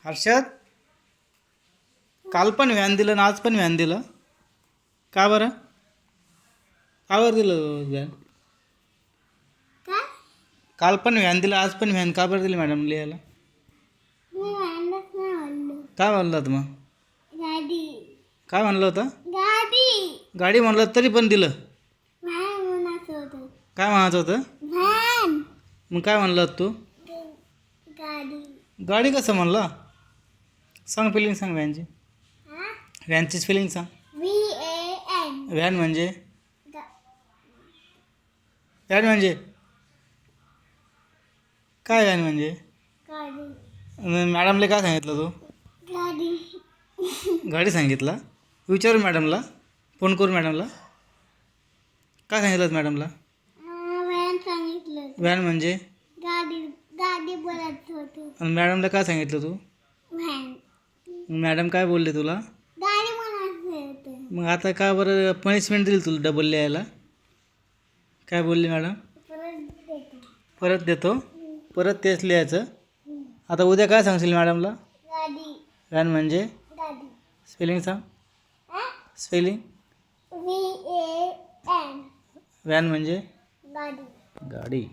हर्षद, काल पण व्हॅन दिलं ना आज पण व्हॅन दिलं का बरं? का बरं दिलं व्हॅन? काय? काल पण व्हॅन दिलं आज पण व्हॅन का बरं दिली मॅडम लिहायला? मी व्हॅनच नाही म्हणलो. काय म्हणलं होतं मग? गाडी. काय म्हणलं होतं? गाडी. गाडी म्हणलं तरी पण दिलं. व्हॅन म्हणायचं होतं. काय म्हणायचं होतं? व्हॅन. मग काय म्हणलं होतं तू? गाडी. गाडी कसं म्हणलं? सांग फिलिंग सांग व्हॅनची. हा? व्हॅनची फिलिंग सांग. VAN. व्हॅन म्हणजे? गा- व्हॅन म्हणजे काय? व्हॅन म्हणजे गाडी. मॅडमला काय सांगितलं तू? गाडी. गाडी सांगितलं. विचारू मॅडमला, फोन करू मॅडमला. काय सांगितलं मॅडमला? व्हॅन सांगितलं. व्हॅन म्हणजे? गाडी. गाडी बोलायचं होतं. आणि मॅडमला काय सांगितलं तू? व्हॅन. मॅडम काय बोलले तुला? गाडी म्हणायचं होतं. मग आता का बरं पनिशमेंट दिली तुला डबल लिहायला? काय बोलली मॅडम? परत देतो. परत देतो. परत तेच लिहायचं. आता उद्या काय सांगशील मॅडमला? गाडी. व्हॅन म्हणजे? गाडी. स्पेलिंग सांग. हा? स्पेलिंग. VAN. व्हॅन म्हणजे? गाडी. गाडी.